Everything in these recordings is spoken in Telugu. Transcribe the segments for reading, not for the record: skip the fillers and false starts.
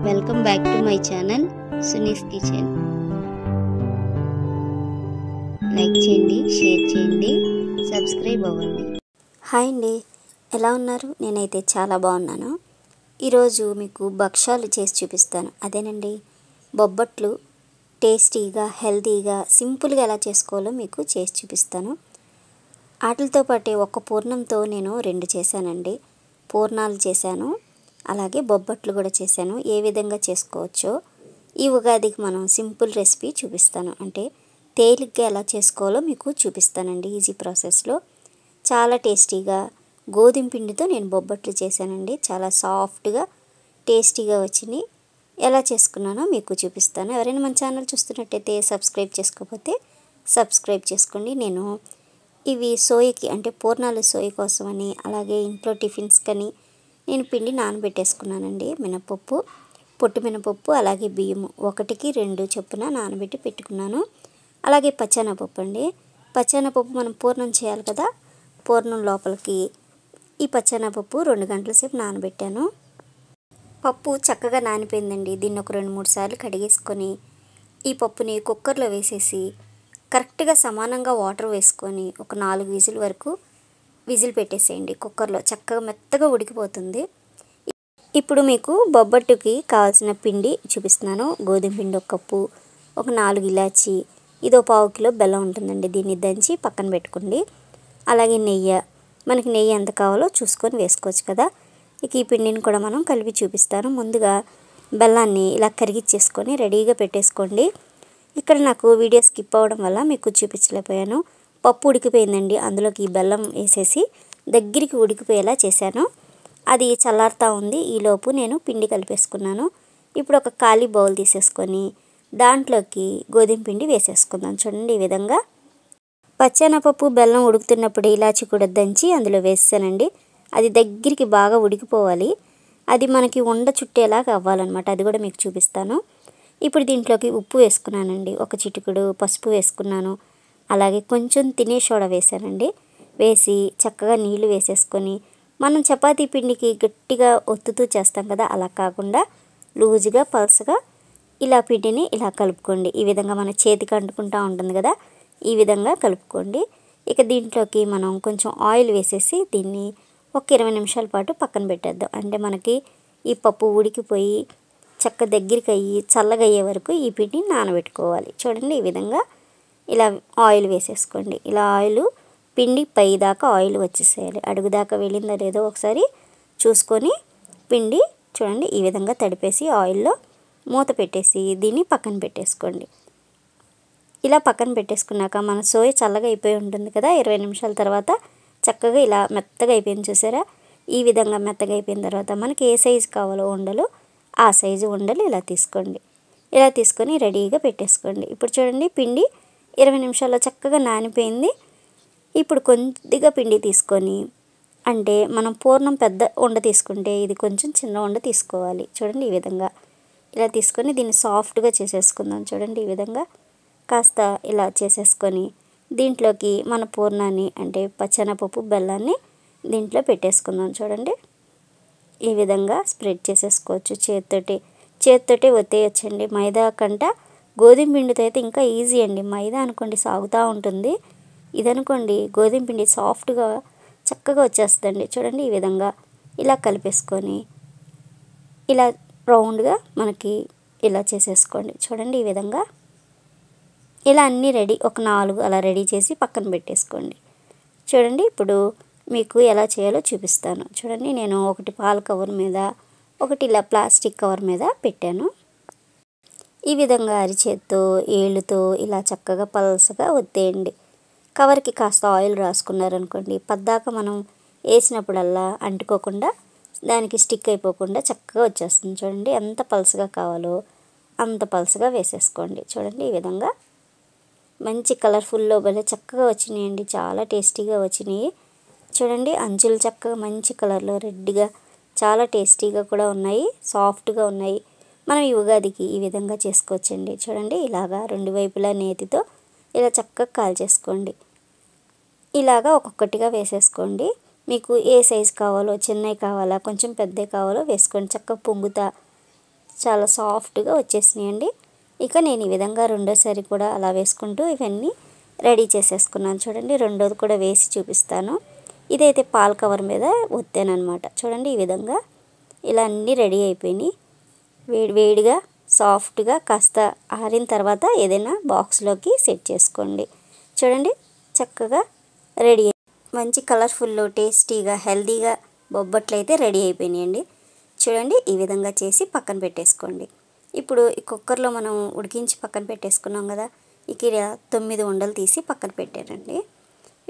Welcome back to my channel Suni's kitchen. Like చేయండి, షేర్ చేయండి, సబ్స్క్రైబ్ అవ్వండి. హాయ్ అండి, ఎలా ఉన్నారు? నేనైతే చాలా బాగున్నాను. ఈరోజు మీకు భక్షాలు చేసి చూపిస్తాను. అదేనండి, బొబ్బట్లు. టేస్టీగా, హెల్తీగా, సింపుల్గా ఎలా చేసుకోవాలో మీకు చేసి చూపిస్తాను. వాటితో పాటే ఒక పూర్ణంతో నేను 2 చేశానండి. పూర్ణాలు చేశాను, అలాగే బొబ్బట్లు కూడా చేశాను. ఏ విధంగా చేసుకోవచ్చో ఈ ఉగాదికి మనం సింపుల్ రెసిపీ చూపిస్తాను. అంటే తేలిగ్గా ఎలా చేసుకోవాలో మీకు చూపిస్తానండి. ఈజీ ప్రాసెస్లో చాలా టేస్టీగా గోధుమ పిండితో నేను బొబ్బట్లు చేశానండి. చాలా సాఫ్ట్గా టేస్టీగా వచ్చినాయి. ఎలా చేసుకున్నానో మీకు చూపిస్తాను. ఎవరైనా మన ఛానల్ చూస్తున్నట్టయితే సబ్స్క్రైబ్ చేసుకోకపోతే సబ్స్క్రైబ్ చేసుకోండి. నేను ఇవి సోయకి అంటే పూర్ణాలు సోయ కోసమని, అలాగే ఇంట్లో టిఫిన్స్కని నేను పిండి నానబెట్టేసుకున్నానండి. మినపప్పు, పొట్టు మినపప్పు, అలాగే బియ్యము 1కి 2 చొప్పున నానబెట్టి పెట్టుకున్నాను. అలాగే పచ్చెనపప్పు అండి. పచ్చెనపప్పు మనం పూర్ణం చేయాలి కదా, పూర్ణం లోపలికి ఈ పచ్చెనపప్పు 2 గంటల సేపు నానబెట్టాను. పప్పు చక్కగా నానిపోయిందండి. దీన్ని ఒక 2-3 సార్లు కడిగేసుకొని ఈ పప్పుని కుక్కర్లో వేసేసి కరెక్ట్గా సమానంగా వాటర్ వేసుకొని ఒక 4 విజిల్ వరకు విజిల్ పెట్టేసేయండి. కుక్కర్లో చక్కగా మెత్తగా ఉడికిపోతుంది. ఇప్పుడు మీకు బొబ్బట్టుకి కావాల్సిన పిండి చూపిస్తున్నాను. గోధుమ పిండి 1 కప్పు, ఒక 4 ఇలాచి, ఇది 1/4 కిలో బెల్లం ఉంటుందండి. దీన్ని దంచి పక్కన పెట్టుకోండి. అలాగే నెయ్యి, మనకి నెయ్యి ఎంత కావాలో చూసుకొని వేసుకోవచ్చు కదా. ఇక ఈ పిండిని కూడా మనం కలిపి చూపిస్తాను. ముందుగా బెల్లాన్ని ఇలా కరిగిచ్చేసుకొని రెడీగా పెట్టేసుకోండి. ఇక్కడ నాకు వీడియో స్కిప్ అవ్వడం వల్ల మీకు చూపించలేకపోయాను. పప్పు ఉడికిపోయిందండి. అందులోకి ఈ బెల్లం వేసేసి దగ్గరికి ఉడికిపోయేలా చేశాను. అది చల్లారుతూ ఉంది. ఈలోపు నేను పిండి కలిపేసుకున్నాను. ఇప్పుడు ఒక ఖాళీ బౌల్ తీసేసుకొని దాంట్లోకి గోధుమ పిండి వేసేసుకుందాం. చూడండి, ఈ విధంగా పచ్చెనపప్పు బెల్లం ఉడుకుతున్నప్పుడు ఇలాచి కూడా దంచి అందులో వేసానండి. అది దగ్గరికి బాగా ఉడికిపోవాలి. అది మనకి ఉండ చుట్టేలాగా అవ్వాలన్నమాట. అది కూడా మీకు చూపిస్తాను. ఇప్పుడు దీంట్లోకి ఉప్పు వేసుకున్నానండి. 1 చిటికెడు పసుపు వేసుకున్నాను. అలాగే కొంచెం తినే సోడా వేసానండి. వేసి చక్కగా నీళ్లు వేసేసుకొని మనం చపాతీ పిండికి గట్టిగా ఒత్తుతూ చేస్తాం కదా, అలా కాకుండా లూజుగా పల్సగా ఇలా పిండిని ఇలా కలుపుకోండి. ఈ విధంగా మన చేతికి అంటుకుంటూ ఉంటుంది కదా, ఈ విధంగా కలుపుకోండి. ఇక దీంట్లోకి మనం కొంచెం ఆయిల్ వేసేసి దీన్ని ఒక 20 నిమిషాల పాటు పక్కన పెట్టేద్దాం. అంటే మనకి ఈ పప్పు ఉడికిపోయి చక్క దగ్గరికి అయ్యి చల్లగా అయ్యే వరకు ఈ పిండిని నానబెట్టుకోవాలి. చూడండి, ఈ విధంగా ఇలా ఆయిల్ వేసేసుకోండి. ఇలా ఆయిల్ పిండి పై దాకా ఆయిల్ వచ్చేసేయాలి. అడుగు దాకా వెళ్ళిందో లేదో ఒకసారి చూసుకొని పిండి చూడండి ఈ విధంగా తడిపేసి ఆయిల్లో మూత పెట్టేసి దీన్ని పక్కన పెట్టేసుకోండి. ఇలా పక్కన పెట్టేసుకున్నాక మన సోయ చల్లగా అయిపోయి ఉంటుంది కదా, 20 నిమిషాల తర్వాత చక్కగా ఇలా మెత్తగా అయిపోయింది. చూసారా, ఈ విధంగా మెత్తగా అయిపోయిన తర్వాత మనకి ఏ సైజు కావాలో ఉండలు, ఆ సైజు ఉండలు ఇలా తీసుకోండి. ఇలా తీసుకొని రెడీగా పెట్టేసుకోండి. ఇప్పుడు చూడండి, పిండి 20 నిమిషాల్లో చక్కగా నానిపోయింది. ఇప్పుడు కొద్దిగా పిండి తీసుకొని, అంటే మనం పూర్ణం పెద్ద ఉండ తీసుకుంటే ఇది కొంచెం చిన్న ఉండ తీసుకోవాలి. చూడండి, ఈ విధంగా ఇలా తీసుకొని దీన్ని సాఫ్ట్గా చేసేసుకుందాం. చూడండి, ఈ విధంగా కాస్త ఇలా చేసేసుకొని దీంట్లోకి మన పూర్ణాన్ని అంటే పచ్చెనపప్పు బెల్లాన్ని దీంట్లో పెట్టేసుకుందాం. చూడండి, ఈ విధంగా స్ప్రెడ్ చేసేసుకోవచ్చు. చేత్తోటి ఒత్తేయచ్చండి. మైదా కంట గోధుమ పిండితో అయితే ఇంకా ఈజీ అండి. మైదా అనుకోండి సాగుతూ ఉంటుంది, ఇదనుకోండి గోధుమ పిండి సాఫ్ట్గా చక్కగా వచ్చేస్తుందండి. చూడండి, ఈ విధంగా ఇలా కలిపేసుకొని ఇలా రౌండ్గా మనకి ఇలా చేసేసుకోండి. చూడండి, ఈ విధంగా ఇలా అన్నీ రెడీ, ఒక 4 అలా రెడీ చేసి పక్కన పెట్టేసుకోండి. చూడండి, ఇప్పుడు మీకు ఎలా చేయాలో చూపిస్తాను. చూడండి, నేను ఒకటి పాల కవర్ మీద, ఒకటి ఇలా ప్లాస్టిక్ కవర్ మీద పెట్టాను. ఈ విధంగా అరిచేత్తో ఏళ్ళుతో ఇలా చక్కగా పల్సగా ఒత్తేయండి. కవర్కి కాస్త ఆయిల్ రాసుకున్నారనుకోండి, పద్దాక మనం వేసినప్పుడల్లా అంటుకోకుండా దానికి స్టిక్ అయిపోకుండా చక్కగా వచ్చేస్తుంది. చూడండి, ఎంత పల్సగా కావాలో అంత పల్సగా వేసేసుకోండి. చూడండి, ఈ విధంగా మంచి కలర్ఫుల్లో భలే చక్కగా వచ్చినాయండి. చాలా టేస్టీగా వచ్చినాయి. చూడండి, అంచులు చక్కగా మంచి కలర్లో రెడ్గా చాలా టేస్టీగా కూడా ఉన్నాయి, సాఫ్ట్గా ఉన్నాయి. మనం ఈ ఉగాదికి ఈ విధంగా చేసుకోవచ్చండి. చూడండి, ఇలాగా 2 వైపులా నేతితో ఇలా చక్కగా కాల్చేసుకోండి. ఇలాగా ఒక్కొక్కటిగా వేసేసుకోండి. మీకు ఏ సైజు కావాలో, చిన్నవి కావాలా కొంచెం పెద్దవి కావాలో వేసుకోండి. చక్కగా పొంగుతా చాలా సాఫ్ట్గా వచ్చేసినాయండి. ఇక నేను ఈ విధంగా రెండోసారి కూడా అలా వేసుకుంటూ ఇవన్నీ రెడీ చేసేసుకున్నాను. చూడండి, రెండోది కూడా వేసి చూపిస్తాను. ఇదైతే పాల కవర్ మీద ఒత్తానమాట. చూడండి, ఈ విధంగా ఇలా అన్నీ రెడీ అయిపోయినాయి. వేడిగా సాఫ్ట్గా కాస్త ఆరిన తర్వాత ఏదైనా బాక్స్లోకి సెట్ చేసుకోండి. చూడండి, చక్కగా రెడీ మంచి కలర్ఫుల్లో టేస్టీగా హెల్తీగా బొబ్బట్లు అయితే రెడీ అయిపోయినాయండి. చూడండి, ఈ విధంగా చేసి పక్కన పెట్టేసుకోండి. ఇప్పుడు ఈ కుక్కర్లో మనం ఉడికించి పక్కన పెట్టేసుకున్నాం కదా, ఇక 9 ఉండలు తీసి పక్కన పెట్టానండి.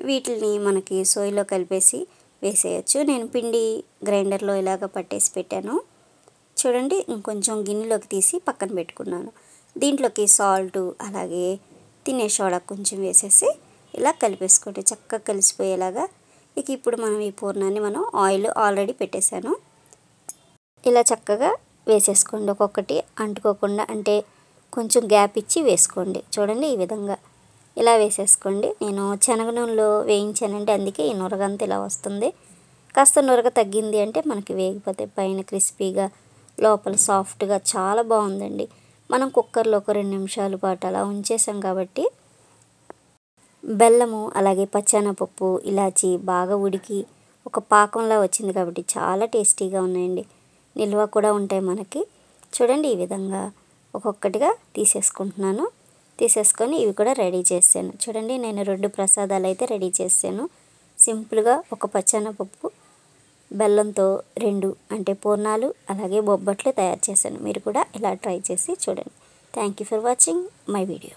వీటిని మనకి సోయిలో కలిపేసి వేసేయచ్చు. నేను పిండి గ్రైండర్లో ఇలాగ పట్టేసి పెట్టాను. చూడండి, ఇంకొంచెం గిన్నెలోకి తీసి పక్కన పెట్టుకున్నాను. దీంట్లోకి సాల్టు అలాగే తినే సోడా కొంచెం వేసేసి ఇలా కలిపేసుకోండి, చక్కగా కలిసిపోయేలాగా. ఇక ఇప్పుడు మనం ఈ పూర్ణాన్ని ఆయిల్ ఆల్రెడీ పెట్టేశాను. ఇలా చక్కగా వేసేసుకోండి, ఒక్కొక్కటి అంటుకోకుండా, అంటే కొంచెం గ్యాప్ ఇచ్చి వేసుకోండి. చూడండి, ఈ విధంగా ఇలా వేసేసుకోండి. నేను శనగ నూనెలో వేయించానంటే అందుకే ఈ నురగంతా ఇలా వస్తుంది. కాస్త నురగ తగ్గింది అంటే మనకి వేగిపోతే పైన క్రిస్పీగా లోపల సాఫ్ట్గా చాలా బాగుందండి. మనం కుక్కర్లో ఒక 2 నిమిషాల పాటు అలా ఉంచేసాం కాబట్టి బెల్లము అలాగే పచ్చెనపప్పు ఇలాచి బాగా ఉడికి ఒక పాకంలా వచ్చింది కాబట్టి చాలా టేస్టీగా ఉన్నాయండి. నిల్వ కూడా ఉంటాయి మనకి. చూడండి, ఈ విధంగా ఒక్కొక్కటిగా తీసేసుకొని ఇవి కూడా రెడీ చేశాను. చూడండి, నేను 2 ప్రసాదాలు అయితే రెడీ చేశాను. సింపుల్గా ఒక పచ్చెనపప్పు బెల్లంతో 2 అంటే పూర్ణాలు అలాగే బొబ్బట్లు తయారు చేశాను. మీరు కూడా ఇలా ట్రై చేసి చూడండి. Thank you for watching my video.